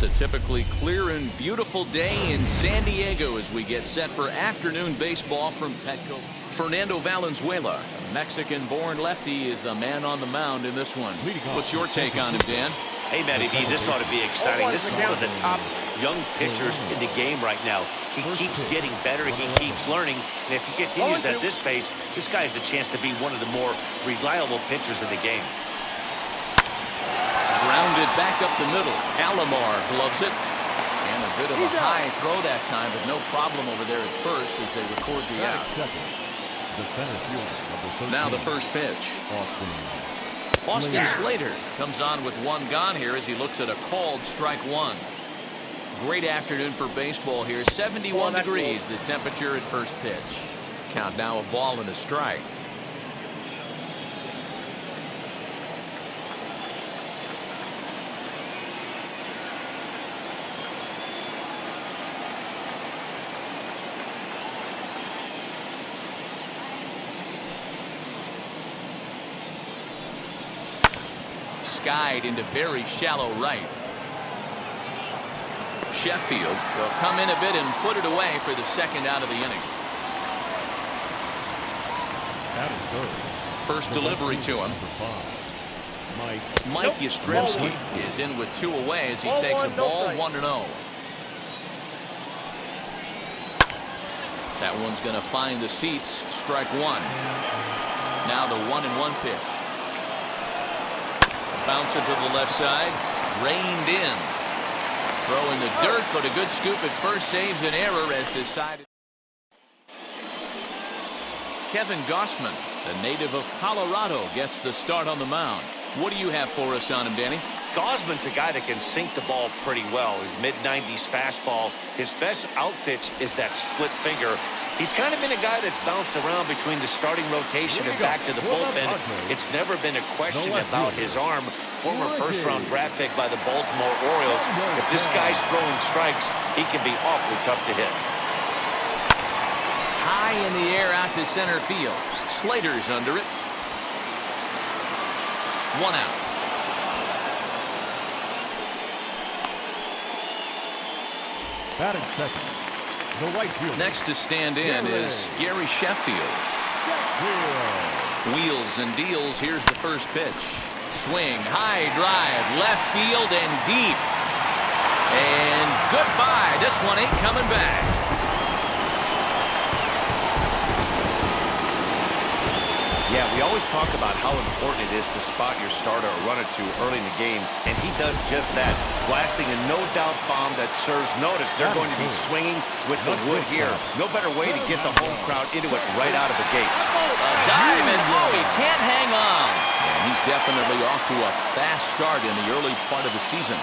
It's a typically clear and beautiful day in San Diego as we get set for afternoon baseball from Petco. Fernando Valenzuela, a Mexican-born lefty, is the man on the mound in this one. What's your take on him, Dan? Hey, Matty B, this ought to be exciting. This is one of the top young pitchers in the game right now. He keeps getting better. He keeps learning. And if he continues at this pace, this guy has a chance to be one of the more reliable pitchers in the game. Grounded back up the middle. Alomar gloves it. And a bit of a high throw that time, but no problem over there at first as they record the out. Now the first pitch. Austin Slater comes on with one gone here as he looks at a called strike one. Great afternoon for baseball here. 71 degrees the temperature at first pitch. Count now a ball and a strike. Skied into very shallow right. Sheffield will come in a bit and put it away for the second out of the inning. First delivery to him. Mike Yastrzemski is in with two away as he takes a ball 1-0. That one's going to find the seats. Strike one. Now the 1-1 pitch. Bouncer to the left side. Reined in. Throw in the dirt, but a good scoop at first saves an error as decided. Kevin Gossman, the native of Colorado, gets the start on the mound. What do you have for us on him, Danny? Gossman's a guy that can sink the ball pretty well. His mid-90s fastball. His best out pitch is that split finger. He's kind of been a guy that's bounced around between the starting rotation and back to the bullpen. It's never been a question about his arm. Former first-round draft pick by the Baltimore Orioles. If this guy's throwing strikes, he can be awfully tough to hit. High in the air out to center field. Slater's under it. One out. Batting second. The right field. Next to stand in is Gary Sheffield. Wheels and deals. Here's the first pitch. Swing, high drive, left field and deep. And goodbye. This one ain't coming back. Yeah, we always talk about how important it is to spot your starter or run it to early in the game, and he does just that, blasting a no-doubt bomb that serves notice. They're going to be swinging with the wood here. No better way to get the home crowd into it right out of the gates. A dive, and he can't hang on. And he's definitely off to a fast start in the early part of the season.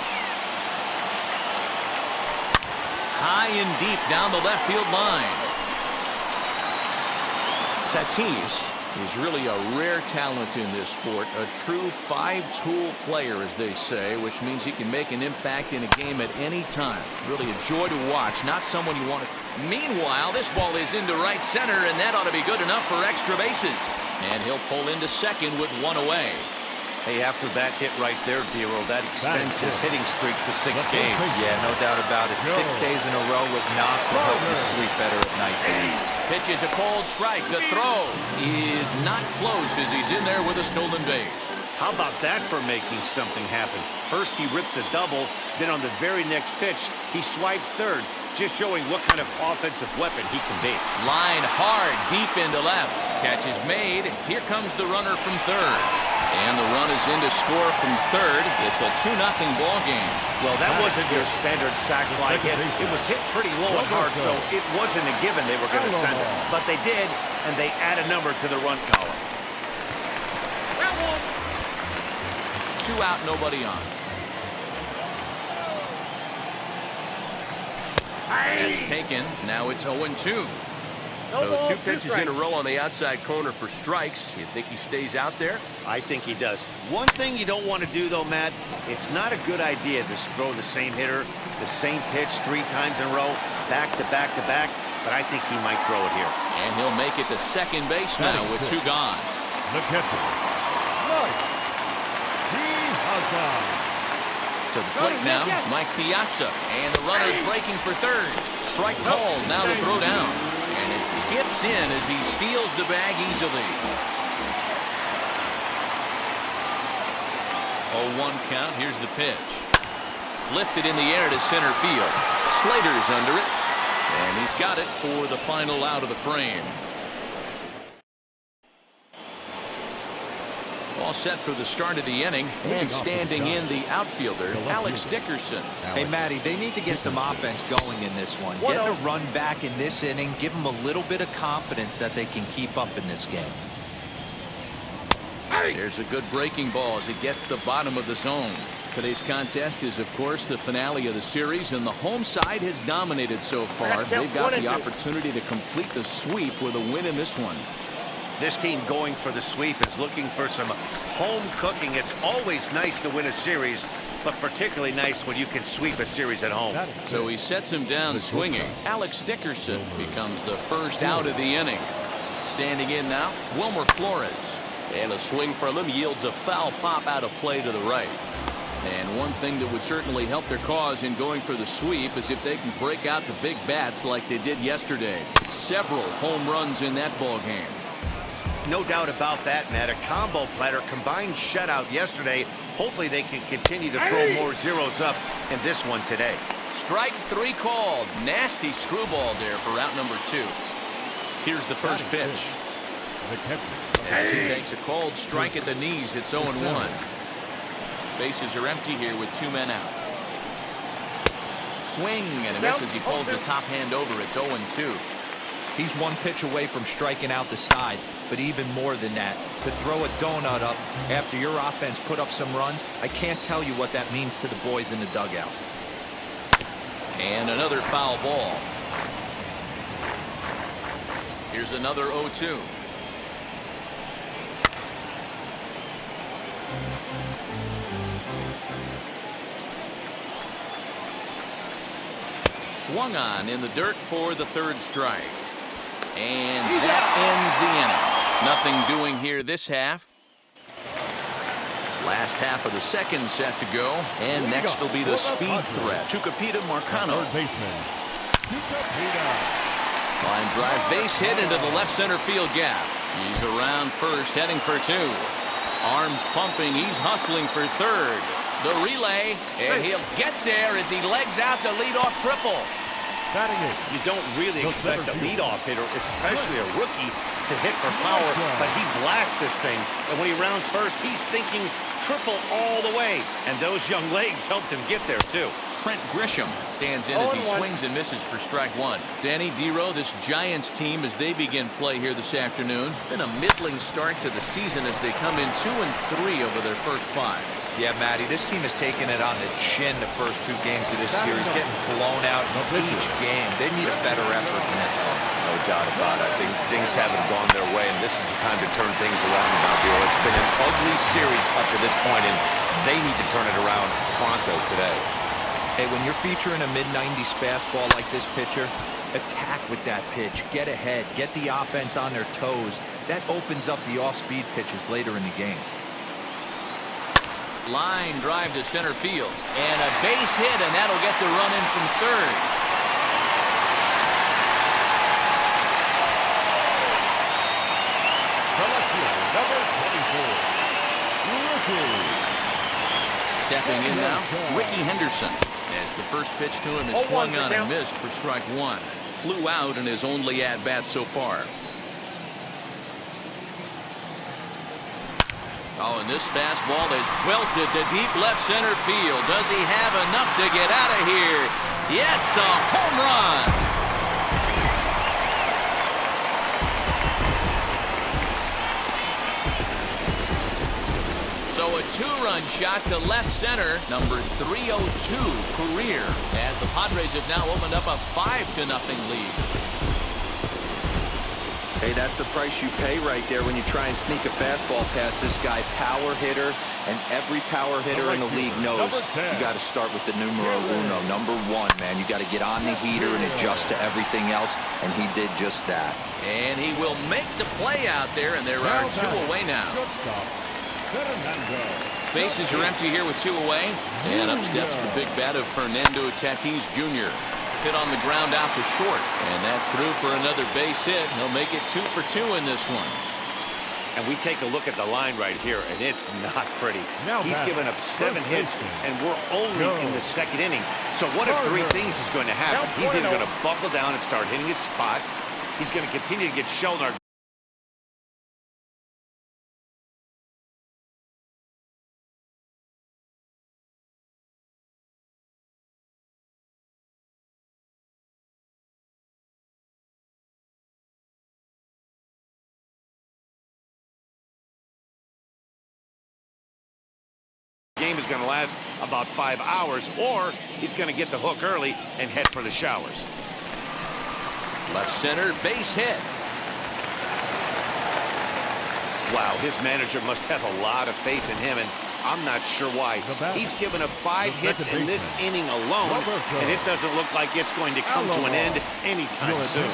High and deep down the left field line. Tatis is really a rare talent in this sport, a true five-tool player, as they say, which means he can make an impact in a game at any time. Really a joy to watch, not someone you want to. Meanwhile, this ball is into right center, and that ought to be good enough for extra bases. And he'll pull into second with one away. Hey, after that hit right there, Dero, that extends his hitting streak to 6 games. Yeah, no doubt about it. 6 days in a row with knocks and help you sleep better at night. Pitch is a cold strike. The throw is not close as he's in there with a stolen base. How about that for making something happen? First he rips a double, then on the very next pitch, he swipes third, just showing what kind of offensive weapon he can be. Line hard, deep into left. Catch is made. Here comes the runner from third. And the run is in to score from third. It's a 2-0 ball game. Well, that wasn't your standard sac fly hit. It was hit pretty low and hard, so it wasn't a given they were going to send it. But they did, and they add a number to the run column. 2 out, nobody on. That's taken. Now it's 0-2. So 2 pitches in a row on the outside corner for strikes. You think he stays out there? I think he does. One thing you don't want to do, though, Matt, it's not a good idea to throw the same hitter, the same pitch 3 times in a row, back to back to back, but I think he might throw it here. And he'll make it to second base now with 2 gone. The catcher. To the plate now, Mike Piazza. And the runner's breaking for third. Strike called, now to throw down. And it skips in as he steals the bag easily. 0-1 count, here's the pitch. Lifted in the air to center field. Slater's under it. And he's got it for the final out of the frame. All set for the start of the inning, and standing in the outfielder, Alex Dickerson. Hey, Matty, they need to get some offense going in this one. Getting a run back in this inning, give them a little bit of confidence that they can keep up in this game. There's a good breaking ball as it gets the bottom of the zone. Today's contest is, of course, the finale of the series, and the home side has dominated so far. They've got the opportunity to complete the sweep with a win in this one. This team going for the sweep is looking for some home cooking. It's always nice to win a series, but particularly nice when you can sweep a series at home. So he sets him down swinging. Alex Dickerson becomes the first out of the inning. Standing in now, Wilmer Flores. And a swing from him yields a foul pop out of play to the right. And one thing that would certainly help their cause in going for the sweep is if they can break out the big bats like they did yesterday. Several home runs in that ball game. No doubt about that, Matt. A combo platter, combined shutout yesterday. Hopefully they can continue to throw more zeros up in this one today. Strike three called. Nasty screwball there for out number 2. Here's the first pitch. As he takes a cold strike at the knees, it's 0-1. Bases are empty here with 2 men out. Swing and a miss as he pulls the top hand over. It's 0-2. He's one pitch away from striking out the side, but even more than that, to throw a donut up after your offense put up some runs, I can't tell you what that means to the boys in the dugout. And another foul ball. Here's another 0-2. Swung on in the dirt for the third strike. And that ends the inning. Nothing doing here this half. Last half of the second set to go. And next will be the speed threat. Tucupita Marcano. Line drive base hit into the left center field gap. He's around first, heading for 2. Arms pumping. He's hustling for third. The relay, and he'll get there as he legs out the leadoff triple. You don't really expect a leadoff hitter, especially a rookie, to hit for power, but he blasts this thing. And when he rounds first, he's thinking triple all the way. And those young legs helped him get there, too. Trent Grisham stands in as he swings and misses for strike 1. Danny Dero, this Giants team, as they begin play here this afternoon, been a middling start to the season as they come in 2-3 over their first 5. Yeah, Matty, this team has taken it on the chin the first 2 games of this series, getting blown out each game. They need a better effort than this one. No doubt about it. I think things haven't gone their way, and this is the time to turn things around about here. It's been an ugly series up to this point, and they need to turn it around pronto today. Hey, when you're featuring a mid-90s fastball like this pitcher, attack with that pitch. Get ahead. Get the offense on their toes. That opens up the off-speed pitches later in the game. Line drive to center field. And a base hit, and that'll get the run in from third. Stepping in now, Ricky Henderson. As the first pitch to him is swung on and missed for strike 1. Flew out in his only at-bat so far. Oh, and this fastball is welted to deep left center field. Does he have enough to get out of here? Yes, a home run. So a 2-run shot to left center, number 302 career, as the Padres have now opened up a 5-0 lead. Hey, that's the price you pay right there when you try and sneak a fastball past this guy. Power hitter, and every power hitter in the league knows you got to start with the numero uno, number 1, man. You got to get on the heater and adjust to everything else, and he did just that. And he will make the play out there, and there are 2 away now. Bases are empty here with 2 away. And up steps the big bat of Fernando Tatis Jr. Hit on the ground out to short. And that's through for another base hit. He'll make it 2 for 2 in this one. And we take a look at the line right here, and it's not pretty. He's given up 7 hits, and we're only in the 2nd inning. So what if 3 things is going to happen? He's either going to buckle down and start hitting his spots. He's going to continue to get shelled. Game is going to last about 5 hours, or he's going to get the hook early and head for the showers. Left center, base hit. Wow, his manager must have a lot of faith in him, and I'm not sure why. He's given up 5 hits in this inning alone, and it doesn't look like it's going to come to an end anytime soon.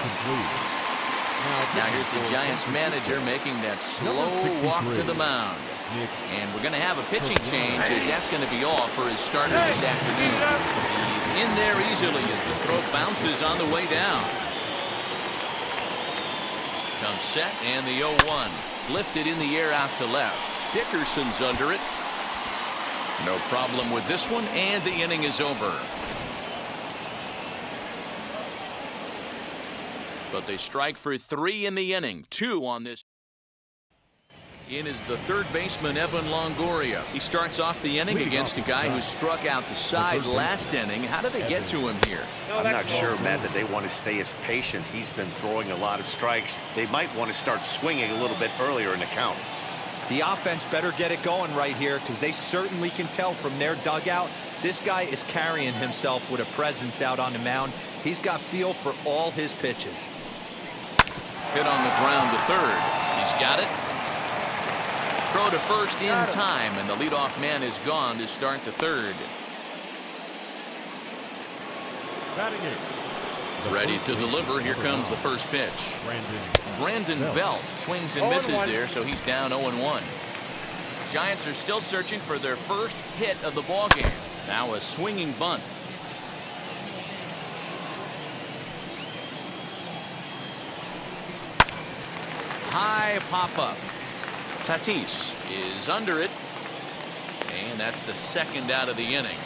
Now here's the Giants manager making that slow walk to the mound. And we're going to have a pitching change, as that's going to be all for his starter this afternoon. He's in there easily as the throw bounces on the way down. Comes set, and the 0-1. Lifted in the air out to left. Dickerson's under it. No problem with this one, and the inning is over. But they strike for 3 in the inning, 2 on this. In is the third baseman, Evan Longoria. He starts off the inning against a guy who struck out the side last inning. How did they get to him here? I'm not sure, Matt, that they want to stay as patient. He's been throwing a lot of strikes. They might want to start swinging a little bit earlier in the count. The offense better get it going right here, because they certainly can tell from their dugout this guy is carrying himself with a presence out on the mound. He's got feel for all his pitches. Hit on the ground to third. He's got it. Throw to first in time, and the leadoff man is gone to start the third. Ready to deliver. Here comes the first pitch. Brandon Belt swings and misses there, so he's down 0-1. Giants are still searching for their first hit of the ballgame. Now a swinging bunt. High pop-up. Tatis is under it, and that's the second out of the inning.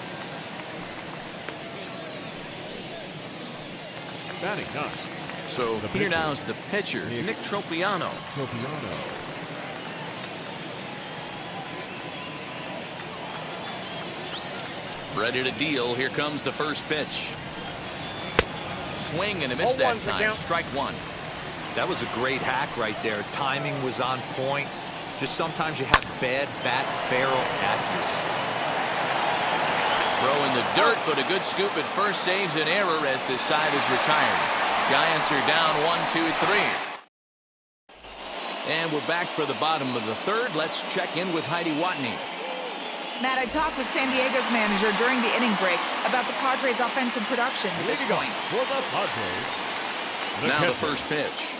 So here now is the pitcher, Nick Tropiano. Ready to deal. Here comes the first pitch. Swing and a miss that time. Strike 1. That was a great hack right there. Timing was on point. Just sometimes you have bad bat barrel accuracy. Throw in the dirt, but a good scoop at first saves an error as this side is retired. Giants are down 1-2-3. And we're back for the bottom of the third. Let's check in with Heidi Watney. Matt, I talked with San Diego's manager during the inning break about the Padres' offensive production at this point. Now the first pitch.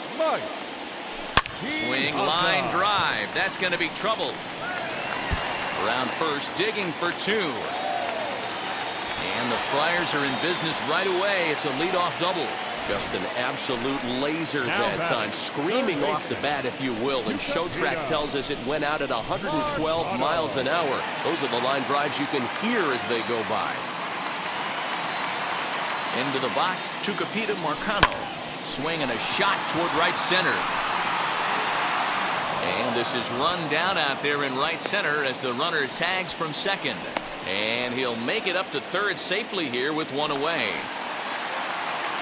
Swing, line drive. That's going to be trouble. Around first, digging for 2. And the Friars are in business right away. It's a leadoff double. Just an absolute laser that time, screaming off the bat, if you will. And Showtrack tells us it went out at 112 miles an hour. Those are the line drives you can hear as they go by. Into the box, Tucupita Marcano. Swing and a shot toward right center. And this is run down out there in right center as the runner tags from second. And he'll make it up to third safely here with 1 away.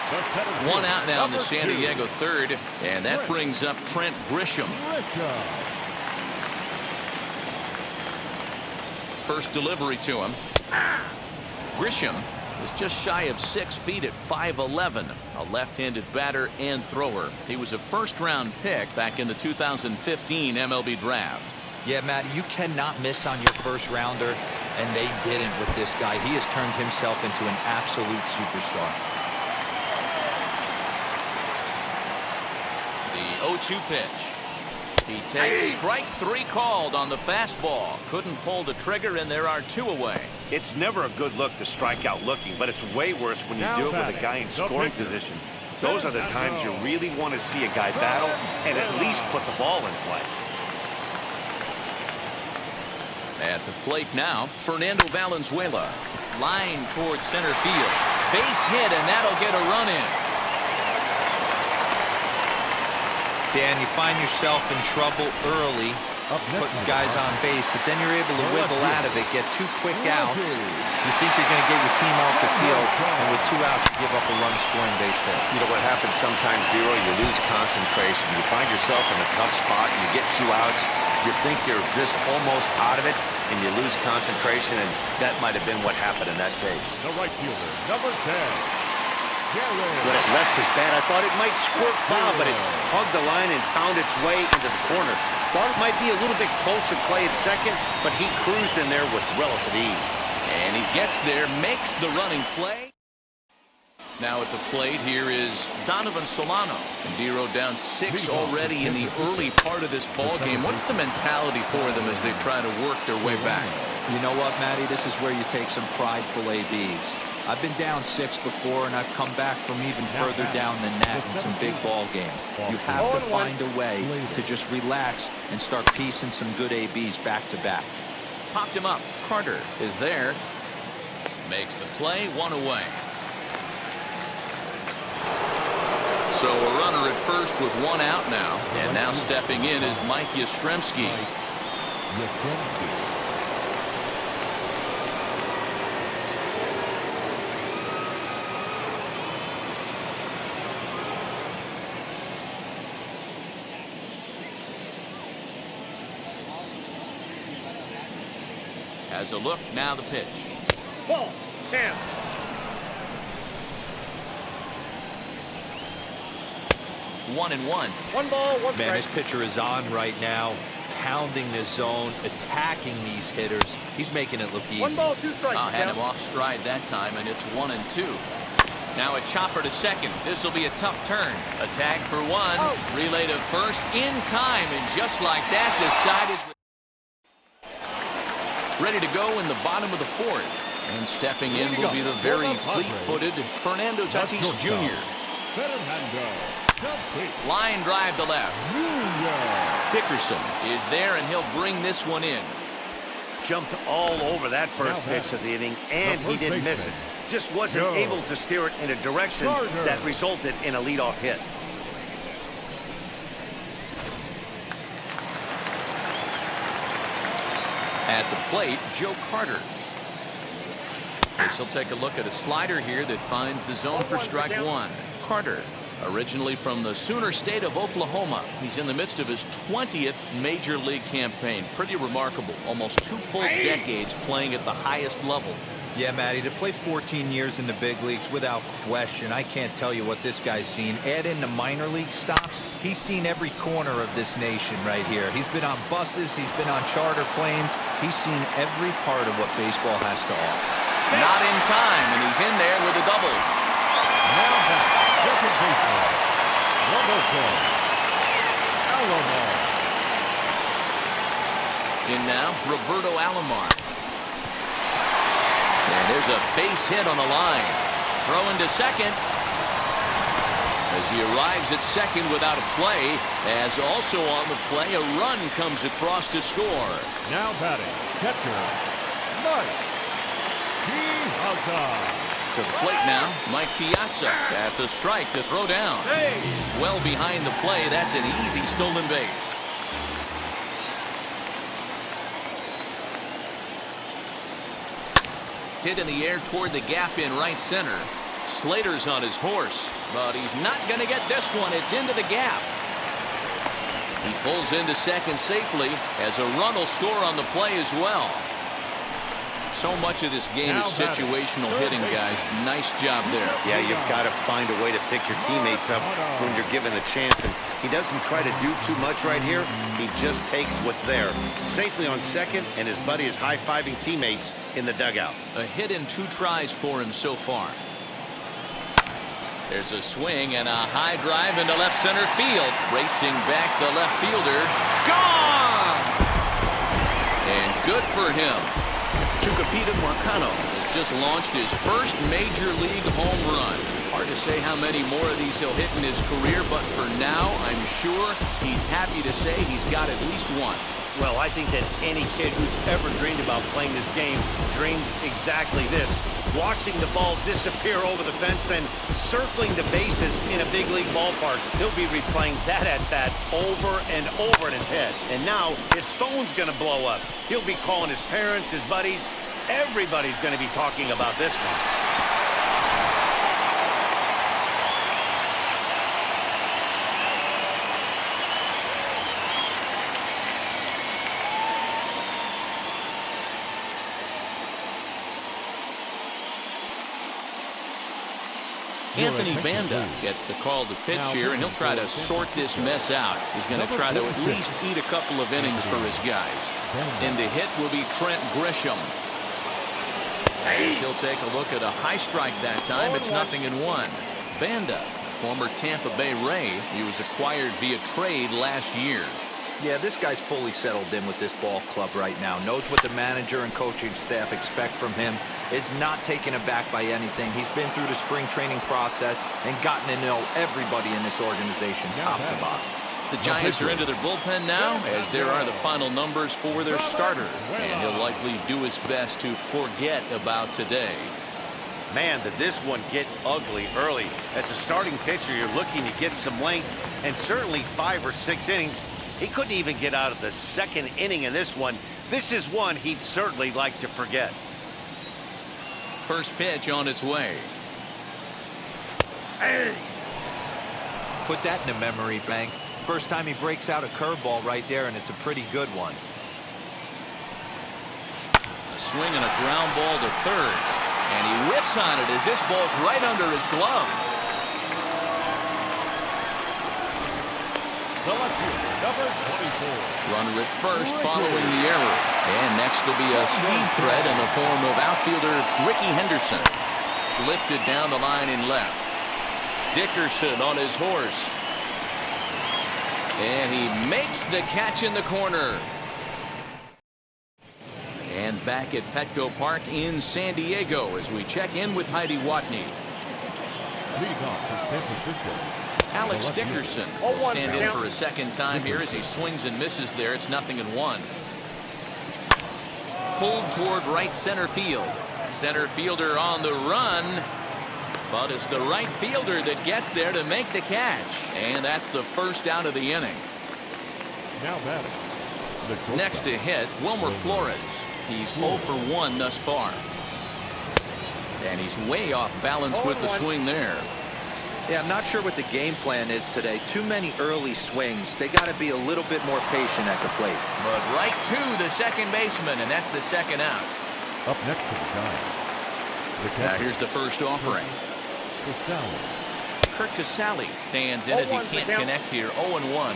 1 out now in the San Diego third, and that brings up Trent Grisham. First delivery to him. Grisham is just shy of 6 feet at 5'11", a left-handed batter and thrower. He was a first-round pick back in the 2015 MLB draft. Yeah, Matt, you cannot miss on your first rounder, and they didn't with this guy. He has turned himself into an absolute superstar. The 0-2 pitch. He takes strike 3 called on the fastball. Couldn't pull the trigger, and there are 2 away. It's never a good look to strike out looking, but it's way worse when you do it with a guy in scoring position. Those are the times you really want to see a guy battle and at least put the ball in play. At the plate now, Fernando Valenzuela. Line towards center field. Base hit, and that'll get a run in. Dan, you find yourself in trouble early, putting guys on base, but then you're able to wiggle out of it, get 2 quick outs. You think you're going to get your team off the field, and with 2 outs, you give up a run-scoring base hit. You know what happens sometimes, Dero? You lose concentration. You find yourself in a tough spot, and you get 2 outs. You think you're just almost out of it, and you lose concentration, and that might have been what happened in that case. The right fielder, number 10. When it left his bat, I thought it might squirt foul, but it hugged the line and found its way into the corner. Thought it might be a little bit closer play at second, but he cruised in there with relative ease. And he gets there, makes the running play. Now at the plate, here is Donovan Solano. And Dero down 6 already in the early part of this ball game. What's the mentality for them as they try to work their way back? You know what, Matty? This is where you take some prideful ABs. I've been down 6 before, and I've come back from even further down than that in some big ball games. You have to find a way to just relax and start piecing some good ABs back to back. Popped him up. Carter is there. Makes the play, 1 away. So a runner at first with 1 out now. And now stepping in is Mike Yastrzemski. Has a look, now the pitch. Ball, 10. 1-1. 1 ball, 1 strike. Man, this pitcher is on right now, pounding the zone, attacking these hitters. He's making it look easy. 1 ball, 2 strikes. Had him off stride that time, and it's 1-2. Now a chopper to second. This will be a tough turn. A tag for 1. Relay to first in time, and just like that, the side is ready to go in the bottom of the 4th. And stepping in will be the very fleet-footed Fernando Tatis Jr. Line drive to left. Dickerson is there, and he'll bring this one in. Jumped all over that first pitch of the inning, and he didn't miss it. Just wasn't able to steer it in a direction that resulted in a leadoff hit. At the plate, Joe Carter. This will take a look at a slider here that finds the zone for strike 1. Carter, originally from the Sooner State of Oklahoma. He's in the midst of his 20th major league campaign. Pretty remarkable. Almost 2 full decades playing at the highest level. Yeah, Matty, to play 14 years in the big leagues, without question, I can't tell you what this guy's seen. Add in the minor league stops, he's seen every corner of this nation right here. He's been on buses, he's been on charter planes. He's seen every part of what baseball has to offer. Not in time, and he's in there with a double. Now back, second baseman, Roberto Alomar. In now, Roberto Alomar. And there's a base hit on the line. Throwing to second. As he arrives at second without a play. As also on the play, a run comes across to score. Now batting, catcher, Mike Piazza. To the plate now, Mike Piazza. That's a strike to throw down. He's well behind the play. That's an easy stolen base. Hit in the air toward the gap in right center. Slater's on his horse, but he's not going to get this one. It's into the gap. He pulls into second safely as a run will score on the play as well. So much of this game is situational hitting, guys. Nice job there. Yeah, you've got to find a way to pick your teammates up when you're given the chance. And he doesn't try to do too much right here. He just takes what's there. Safely on second, and his buddy is high-fiving teammates in the dugout. A hit in 2 tries for him so far. There's a swing and a high drive into left center field. Racing back the left fielder. Gone! And good for him. Chukwupita Marcano has just launched his first major league home run. Hard to say how many more of these he'll hit in his career, but for now, I'm sure he's happy to say he's got at least one. Well, I think that any kid who's ever dreamed about playing this game dreams exactly this. Watching the ball disappear over the fence, then circling the bases in a big league ballpark. He'll be replaying that at-bat over and over in his head. And now his phone's going to blow up. He'll be calling his parents, his buddies. Everybody's going to be talking about this one. Anthony Banda gets the call to pitch here, and he'll try to sort this mess out. He's going to try to at least eat a couple of innings for his guys. In to hit will be Trent Grisham. As he'll take a look at a high strike that time. It's 0-1. Banda, former Tampa Bay Ray. He was acquired via trade last year. Yeah, this guy's fully settled in with this ball club right now. Knows what the manager and coaching staff expect from him. Is not taken aback by anything. He's been through the spring training process and gotten to know everybody in this organization, top to bottom. The Giants are into their bullpen now, as there are the final numbers for their starter. And he'll likely do his best to forget about today. Man, did this one get ugly early. As a starting pitcher, you're looking to get some length, and certainly 5 or 6 innings. He couldn't even get out of the second inning in this one. This is one he'd certainly like to forget. First pitch on its way. Put that in the memory bank. First time he breaks out a curveball right there, and it's a pretty good one. A swing and a ground ball to third. And he whiffs on it as this ball's right under his glove. Number 24. Runner at first following the error. And next will be a speed threat in the form of outfielder Ricky Henderson. Lifted down the line in left. Dickerson on his horse. And he makes the catch in the corner. And back at Petco Park in San Diego as we check in with Heidi Watney. Lead off for San Francisco. Alex Dickerson will stand in for a second time here as he swings and misses there. It's 0-1. Pulled toward right center field. Center fielder on the run. But it's the right fielder that gets there to make the catch. And that's the first out of the inning. Now batting. Next to hit, Wilmer Flores. He's 0 for 1 thus far. And he's way off balance with the swing there. Yeah, I'm not sure what the game plan is today. Too many early swings. They got to be a little bit more patient at the plate. But right to the second baseman, and that's the second out. Up next to the Giants. Now here's the first offering. Kurt Casale stands in as he can't connect here. 0-1.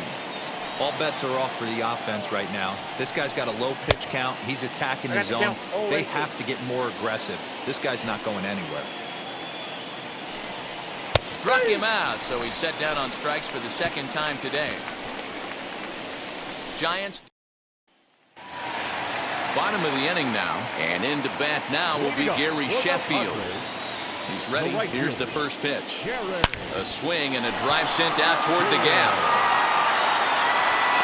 All bets are off for the offense right now. This guy's got a low pitch count. He's attacking the zone. They have to get more aggressive. This guy's not going anywhere. Struck him out, so he's set down on strikes for the second time today. Giants. Bottom of the inning now, and into bat now will be Gary Sheffield. He's ready. Here's the first pitch. A swing and a drive sent out toward the gap.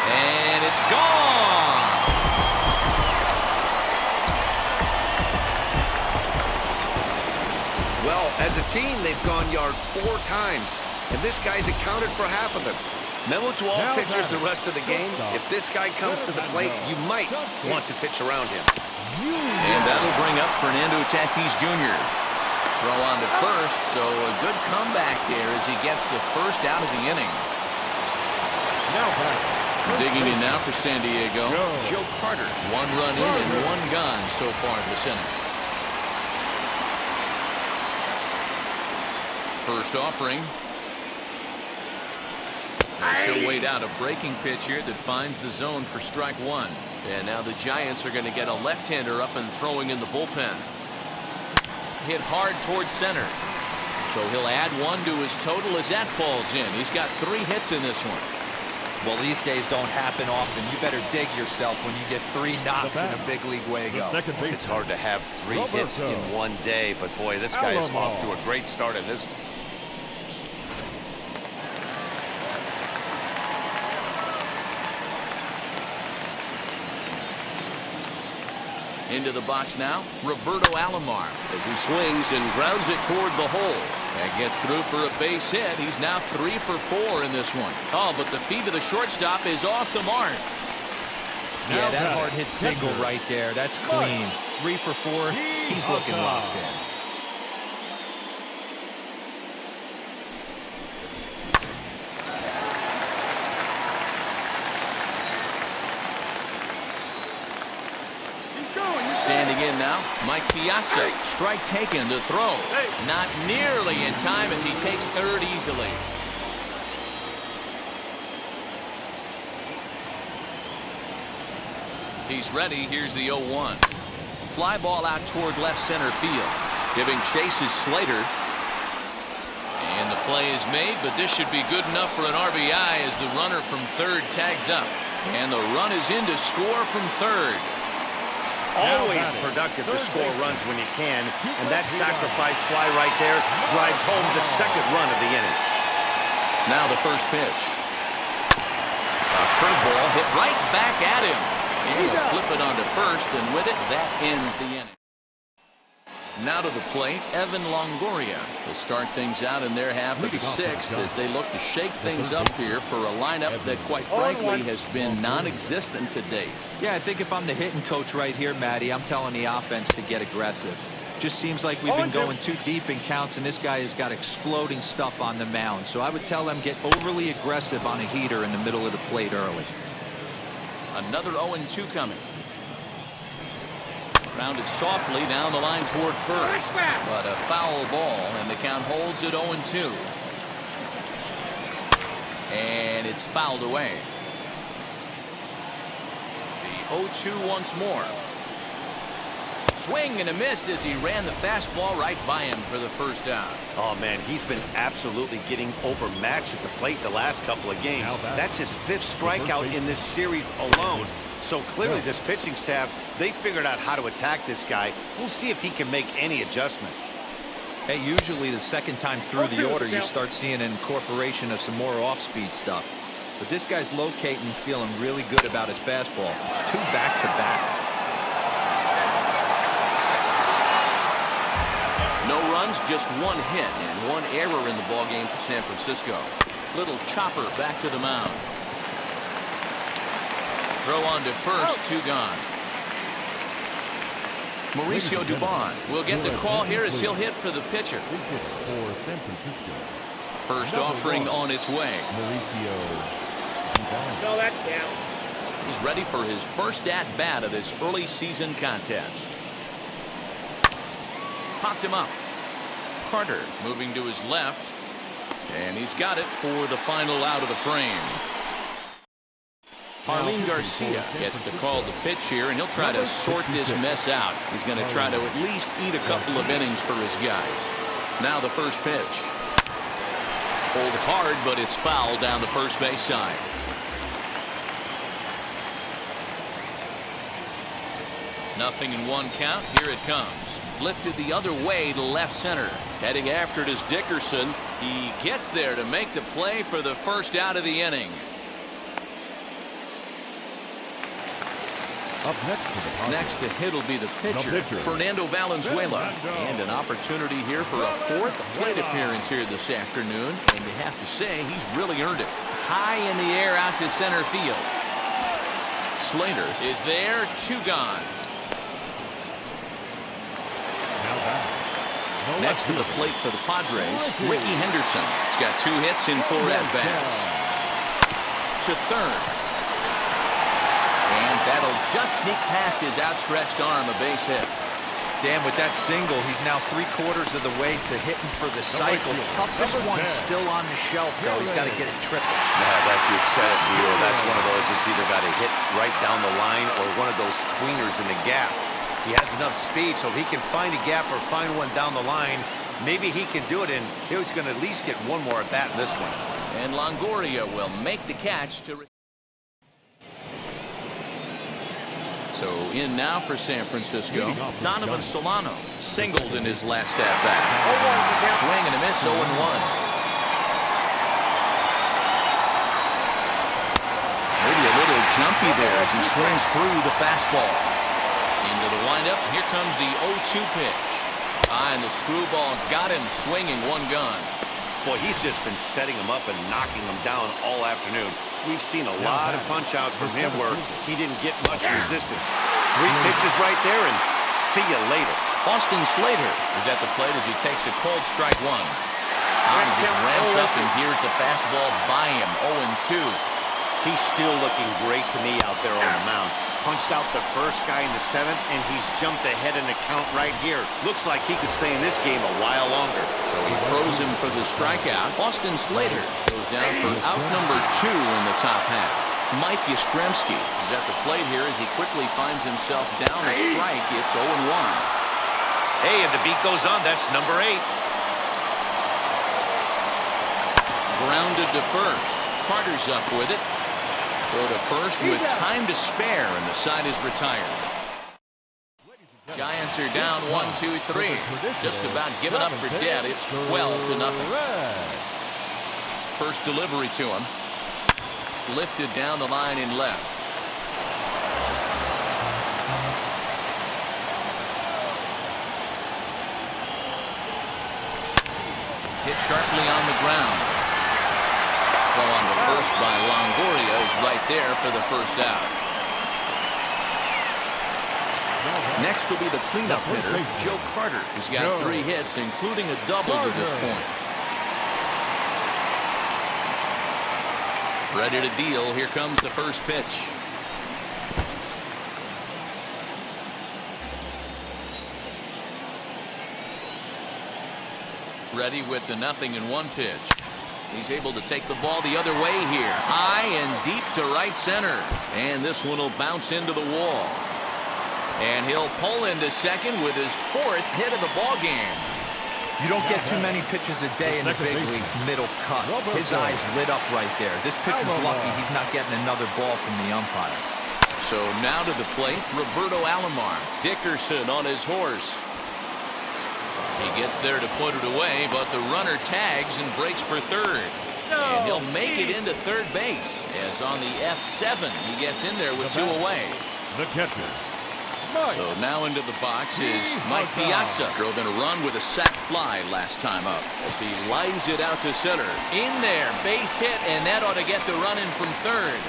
And it's gone. Well, as a team, they've gone yard 4 times, and this guy's accounted for half of them. Memo to all pitchers the rest of the game. If this guy comes to the plate, you might want to pitch around him. And that'll bring up Fernando Tatis Jr. Throw on to first, so a good comeback there as he gets the first out of the inning. Digging in now for San Diego, Joe Carter. 1 run in and 1 gone so far this inning. First offering. As he'll wait out a breaking pitch here that finds the zone for strike 1. And now the Giants are going to get a left-hander up and throwing in the bullpen. Hit hard towards center. So he'll add one to his total as that falls in. He's got 3 hits in this one. Well, these days don't happen often. You better dig yourself when you get 3 knocks in a big league way to go. It's hard to have 3 hits in one day, but boy, this guy is off to a great start in this. Into the box now, Roberto Alomar as he swings and grounds it toward the hole. And gets through for a base hit. He's now 3 for 4 in this one. Oh, but the feed to the shortstop is off the mark. Yeah, that hard hit single right there. That's clean. 3 for 4. He's looking locked in. Standing in now, Mike Piazza. Strike taken to throw. Not nearly in time as he takes third easily. He's ready. Here's the 0-1. Fly ball out toward left center field. Giving chase is Slater. And the play is made, but this should be good enough for an RBI as the runner from third tags up. And the run is in to score from third. Always productive to score runs when you can, and that sacrifice fly right there drives home the second run of the inning. Now the first pitch. A curveball hit right back at him. And he'll flip it onto first, and with it, that ends the inning. Now to the plate, Evan Longoria will start things out in their half of the 6th as they look to shake things up here for a lineup that, quite frankly, has been non-existent to date. Yeah, I think if I'm the hitting coach right here, Matty, I'm telling the offense to get aggressive. Just seems like we've been going too deep in counts, and this guy has got exploding stuff on the mound. So I would tell them get overly aggressive on a heater in the middle of the plate early. Another 0-2 coming. Grounded softly down the line toward first. But a foul ball, and the count holds at 0-2. And it's fouled away. The 0-2 once more. Swing and a miss as he ran the fastball right by him for the first out. Oh, man, he's been absolutely getting overmatched at the plate the last couple of games. That's his 5th strikeout in this series alone. So clearly this pitching staff, they figured out how to attack this guy. We'll see if he can make any adjustments. Hey, usually the second time through the order, you start seeing an incorporation of some more off-speed stuff. But this guy's locating and feeling really good about his fastball. 2 back-to-back. No runs, just 1 hit and 1 error in the ballgame for San Francisco. Little chopper back to the mound. Throw on to first, 2 gone. Mauricio Dubon will get the call here as he'll hit for the pitcher. First offering on its way. No, that's down. He's ready for his first at-bat of this early season contest. Popped him up. Carter moving to his left. And he's got it for the final out of the frame. Jarlin Garcia gets the call to pitch here, and he'll try to sort this mess out. He's going to try to at least eat a couple of innings for his guys. Now the first pitch. Pulled hard, but it's foul down the first base side. Nothing in 1 count. Here it comes. Lifted the other way to left center. Heading after it is Dickerson. He gets there to make the play for the first out of the inning. Up next to hit will be the pitcher, Fernando Valenzuela. And an opportunity here for a 4th plate appearance here this afternoon. And you have to say, he's really earned it. High in the air out to center field. Slater is there, 2 gone. Next to the plate for the Padres, Ricky Henderson. He's got 2 hits in 4 at-bats. To third. And that'll just sneak past his outstretched arm, a base hit. Dan, with that single, he's now 3/4 of the way to hitting for the cycle. Toughest one still on the shelf, though. He's got to get it triple. Yeah, that's you've said it, Leo. That's one of those that's either got to hit right down the line or one of those tweeners in the gap. He has enough speed, so if he can find a gap or find one down the line, Maybe he can do it, and he's going to at least get one more at bat in this one. And Longoria will make the catch to. So in now for San Francisco, Donovan Solano singled in his last at-bat. Swing and a miss, 0-1. Maybe a little jumpy there as he swings through the fastball. Into the windup, here comes the 0-2 pitch. And the screwball got him swinging one gun. Boy, he's just been setting him up and knocking him down all afternoon. We've seen a lot of punch-outs from him where he didn't get much resistance. 3 pitches right there, and see you later. Austin Slater is at the plate as he takes a cold strike one. And he just ramps up and hears the fastball by him, 0-2. He's still looking great to me out there on the mound. Punched out the first guy in the 7th, and he's jumped ahead in the count right here. Looks like he could stay in this game a while longer. So he throws him for the strikeout. Austin Slater goes down for out number 2 in the top half. Mike Yastrzemski is at the plate here as he quickly finds himself down a strike. It's 0-1. Hey, and the beat goes on. That's number 8. Grounded to first. Carter's up with it. Throw to first with time to spare, and the side is retired. Giants are down 1-2-3. Just about given up for dead. It's 12-0. First delivery to him. Lifted down the line in left. Hit sharply on the ground. Throw on the first by Longoria is right there for the first out. Next will be the cleanup hitter, Joe Carter. He's got 3 hits, including a double to this point. Ready to deal. Here comes the first pitch. Ready with the 0-1 pitch. He's able to take the ball the other way here. High and deep to right center. And this one will bounce into the wall. And he'll pull into second with his 4th hit of the ball game. You don't get too many pitches a day in the big leagues, middle cut. His eyes lit up right there. This pitcher's lucky he's not getting another ball from the umpire. So now to the plate, Roberto Alomar. Dickerson on his horse. He gets there to put it away, but the runner tags and breaks for third. And he'll make it into third base, as on the F7, he gets in there with 2 away. The catcher. So now into the box is Mike Piazza. Drove in a run with a sac fly last time up as he lines it out to center. In there, base hit, and that ought to get the run in from third.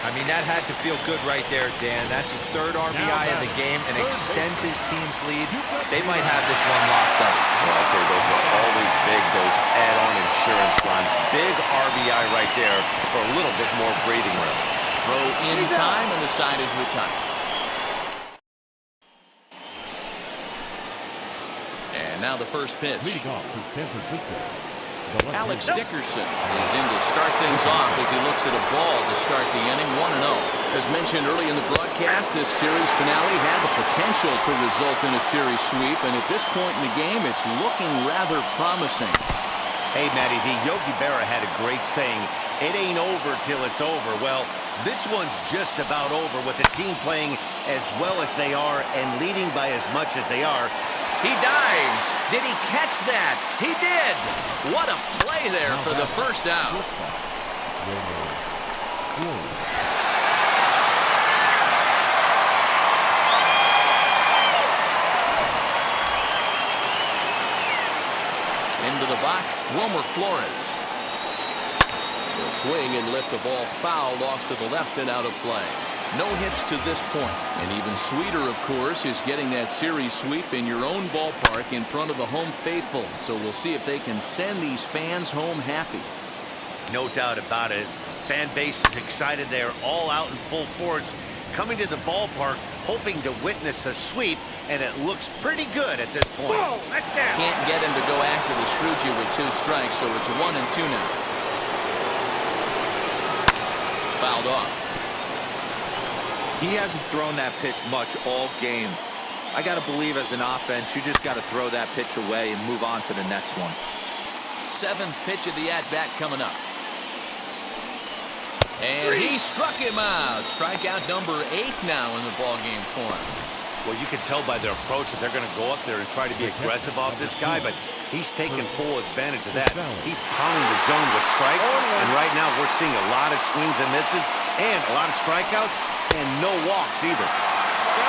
I mean, that had to feel good right there, Dan. That's his 3rd RBI of the game and extends his team's lead. They might have this one locked up. Well, I'll tell you, those are always big, those add-on insurance runs. Big RBI right there for a little bit more breathing room. Throw in time, and the side is retired. And now the first pitch. Leading off for San Francisco. Alex Dickerson is in to start things off as he looks at a ball to start the inning, 1-0. As mentioned early in the broadcast, this series finale had the potential to result in a series sweep, and at this point in the game, it's looking rather promising. Hey, Matty V, Yogi Berra had a great saying, it ain't over till it's over. Well, this one's just about over with the team playing as well as they are and leading by as much as they are. He dives. Did he catch that? He did. What a play there for the first out. Into the box, Wilmer Flores. He'll swing and lift the ball foul off to the left and out of play. No hits to this point. And even sweeter, of course, is getting that series sweep in your own ballpark in front of the home faithful. So we'll see if they can send these fans home happy. No doubt about it. Fan base is excited. They're all out in full force, coming to the ballpark, hoping to witness a sweep, and it looks pretty good at this point. Can't get him to go after the Scrooge with 2 strikes, so it's 1-2 now. Fouled off. He hasn't thrown that pitch much all game. I got to believe as an offense, you just got to throw that pitch away and move on to the next one. 7th pitch of the at-bat coming up. And he struck him out. Strikeout number 8 now in the ballgame for him. Well, you can tell by their approach that they're going to go up there and try to be aggressive off this guy, but he's taking full advantage of that. He's pounding the zone with strikes, and right now we're seeing a lot of swings and misses and a lot of strikeouts and no walks either.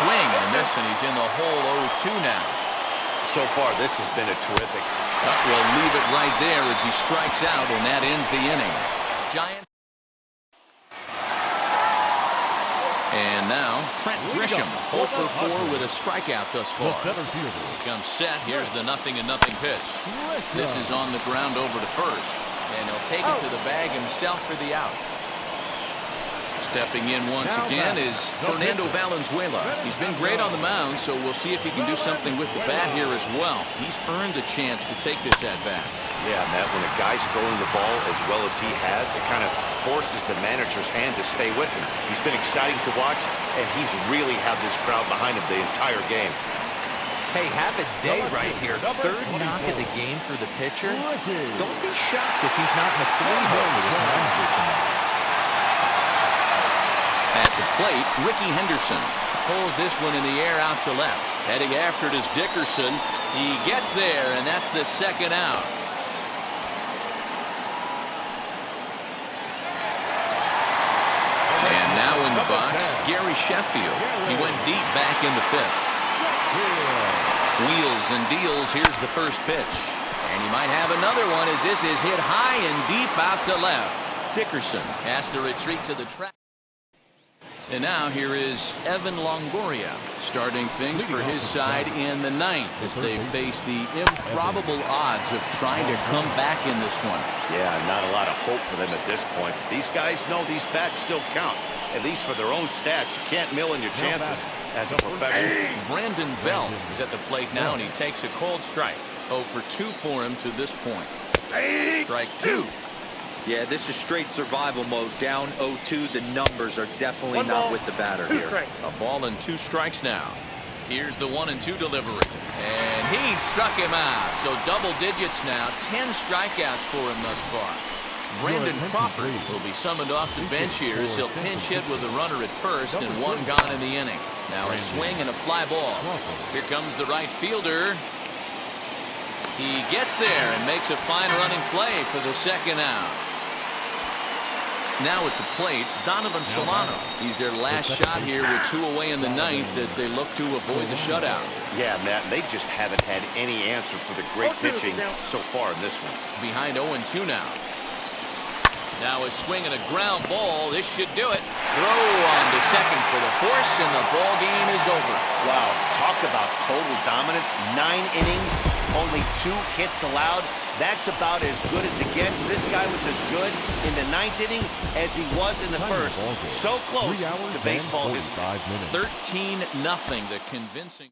Swing and a miss, and he's in the hole 0-2 now. So far, this has been a terrific. We'll leave it right there as he strikes out, and that ends the inning. Giants. And now, Trent Grisham, 0 for 4 with a strikeout thus far. Comes set. Here's the 0-0 pitch. This is on the ground over to first. And he'll take it to the bag himself for the out. Stepping in once again is Fernando Valenzuela. He's been great on the mound, so we'll see if he can do something with the bat here as well. He's earned a chance to take this at-bat. Yeah, Matt, when a guy's throwing the ball as well as he has, it kind of forces the manager's hand to stay with him. He's been exciting to watch, and he's really had this crowd behind him the entire game. Hey, have a day right here. 3rd knock of the game for the pitcher. Don't be shocked if he's not in the 3-hole with his manager tonight. At the plate, Ricky Henderson pulls this one in the air out to left. Heading after it is Dickerson. He gets there, and that's the 2nd out. And now in the box, Gary Sheffield. He went deep back in the 5th. Wheels and deals. Here's the first pitch. And he might have another one as this is hit high and deep out to left. Dickerson has to retreat to the track. And now here is Evan Longoria starting things for his side in the 9th as they face the improbable odds of trying to come back in this one. Yeah, not a lot of hope for them at this point. These guys know these bats still count, at least for their own stats. You can't mill in your chances as a professional. Brandon Belt is at the plate now, and he takes a cold strike. 0 for 2 for him to this point. Strike 2. Yeah, this is straight survival mode. Down 0-2. The numbers are definitely not with the batter here. A ball and 2 strikes now. Here's the 1-2 delivery. And he struck him out. So double digits now. 10 strikeouts for him thus far. Brandon Crawford will be summoned off the bench here as he'll pinch hit with a runner at first and 1 gone in the inning. Now a swing and a fly ball. Here comes the right fielder. He gets there and makes a fine running play for the 2nd out. Now at the plate, Donovan Solano. He's their last shot here with 2 away in the 9th as they look to avoid the shutout. Yeah, Matt, they just haven't had any answer for the great pitching so far in this one. Behind 0-2 now. Now a swing and a ground ball. This should do it. Throw on to second for the force, and the ball game is over. Wow, talk about total dominance. 9 innings, only 2 hits allowed. That's about as good as it gets. This guy was as good in the 9th inning as he was in the 1st. So close to baseball history. 13-0, the convincing.